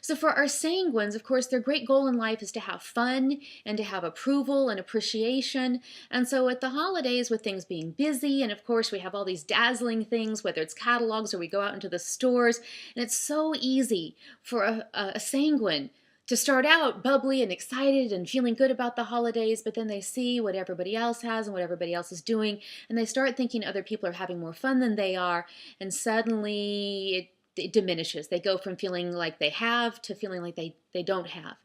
So for our sanguines, of course, their great goal in life is to have fun and to have approval and appreciation. And so at the holidays, with things being busy, and of course we have all these dazzling things, whether it's catalogs or we go out into the stores, and it's so easy for a sanguine to start out bubbly and excited and feeling good about the holidays, but then they see what everybody else has and what everybody else is doing, and they start thinking other people are having more fun than they are, and suddenly it diminishes. They go from feeling like they have to feeling like they don't have.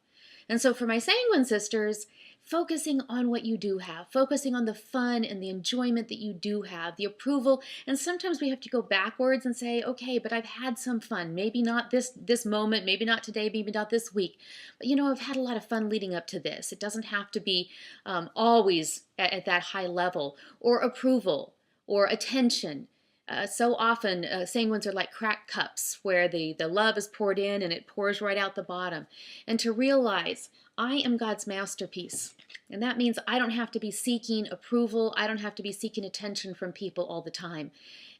And so for my sanguine sisters, focusing on what you do have, focusing on the fun and the enjoyment that you do have, the approval, and sometimes we have to go backwards and say, okay, but I've had some fun. Maybe not this moment, maybe not today, maybe not this week, but I've had a lot of fun leading up to this. It doesn't have to be always at that high level, or approval, or attention. So often, sanguines are like cracked cups where the love is poured in and it pours right out the bottom. And to realize, I am God's masterpiece. And that means I don't have to be seeking approval. I don't have to be seeking attention from people all the time.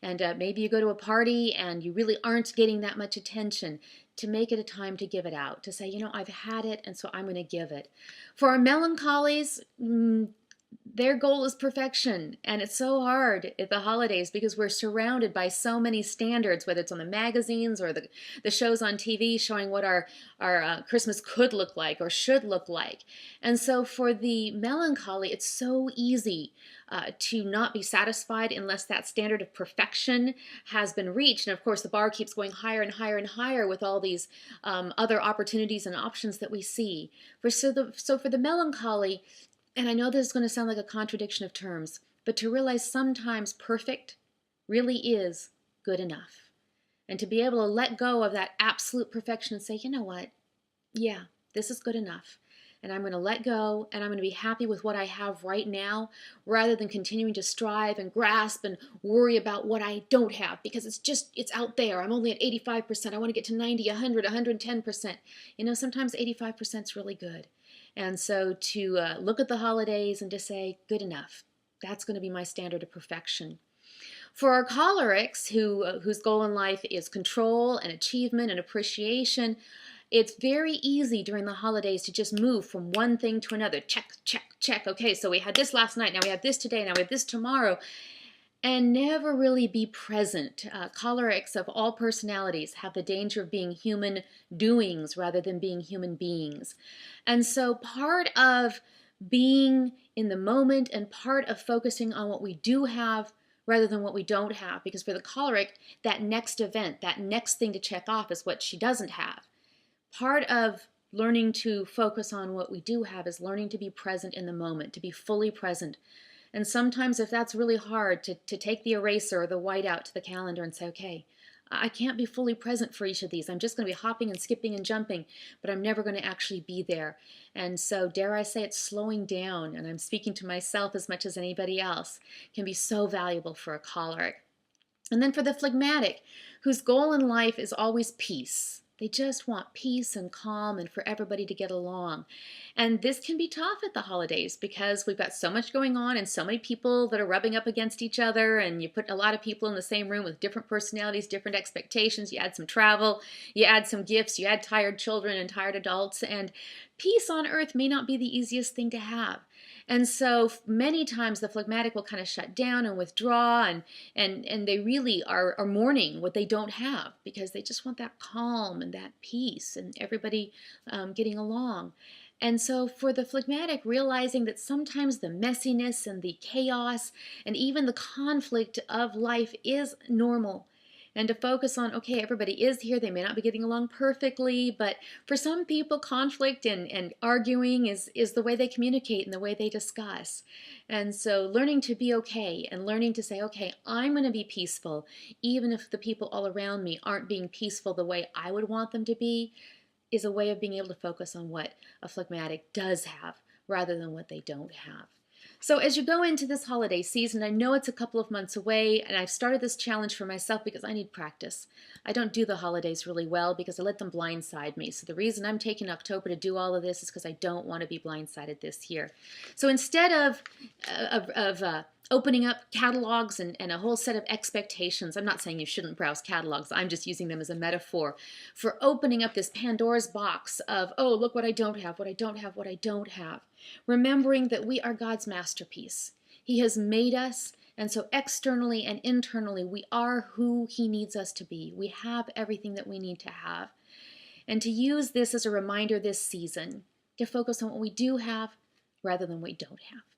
And maybe you go to a party and you really aren't getting that much attention. To make it a time to give it out. To say, I've had it, and so I'm going to give it. For our melancholies, their goal is perfection, and it's so hard at the holidays because we're surrounded by so many standards, whether it's on the magazines or the shows on TV showing what our Christmas could look like or should look like. And so for the melancholy, it's so easy to not be satisfied unless that standard of perfection has been reached. And of course, the bar keeps going higher and higher and higher with all these other opportunities and options that we see. So for the melancholy, and I know this is going to sound like a contradiction of terms, but to realize sometimes perfect really is good enough. And to be able to let go of that absolute perfection and say, you know what? Yeah, this is good enough. And I'm going to let go, and I'm going to be happy with what I have right now, rather than continuing to strive and grasp and worry about what I don't have, because it's out there. I'm only at 85%. I want to get to 90, 100, 110%. Sometimes 85% is really good. And so to look at the holidays and to say, good enough. That's going to be my standard of perfection. For our cholerics, whose goal in life is control and achievement and appreciation, it's very easy during the holidays to just move from one thing to another. Check, check, check. Okay, so we had this last night. Now we have this today. Now we have this tomorrow. And never really be present. Cholerics of all personalities have the danger of being human doings rather than being human beings. And so part of being in the moment and part of focusing on what we do have rather than what we don't have, because for the choleric, that next event, that next thing to check off is what she doesn't have. Part of learning to focus on what we do have is learning to be present in the moment, to be fully present. And sometimes if that's really hard, to take the eraser or the white out to the calendar and say, okay, I can't be fully present for each of these. I'm just going to be hopping and skipping and jumping, but I'm never going to actually be there. And so dare I say it's slowing down, and I'm speaking to myself as much as anybody else, can be so valuable for a choleric. And then for the phlegmatic, whose goal in life is always peace. They just want peace and calm and for everybody to get along. And this can be tough at the holidays because we've got so much going on and so many people that are rubbing up against each other, and you put a lot of people in the same room with different personalities, different expectations. You add some travel, you add some gifts, you add tired children and tired adults, and peace on earth may not be the easiest thing to have. And so many times the phlegmatic will kind of shut down and withdraw, and they really are mourning what they don't have because they just want that calm and that peace and everybody getting along. And so for the phlegmatic, realizing that sometimes the messiness and the chaos and even the conflict of life is normal. And to focus on, okay, everybody is here. They may not be getting along perfectly, but for some people, conflict and arguing is the way they communicate and the way they discuss. And so learning to be okay and learning to say, okay, I'm going to be peaceful, even if the people all around me aren't being peaceful the way I would want them to be, is a way of being able to focus on what a phlegmatic does have rather than what they don't have. So as you go into this holiday season, I know it's a couple of months away, and I've started this challenge for myself because I need practice. I don't do the holidays really well because I let them blindside me. So the reason I'm taking October to do all of this is because I don't want to be blindsided this year. So instead of opening up catalogs and a whole set of expectations, I'm not saying you shouldn't browse catalogs, I'm just using them as a metaphor for opening up this Pandora's box of, oh, look what I don't have, what I don't have, what I don't have. Remembering that we are God's masterpiece. He has made us, and so externally and internally, we are who He needs us to be. We have everything that we need to have. And to use this as a reminder this season, to focus on what we do have rather than what we don't have.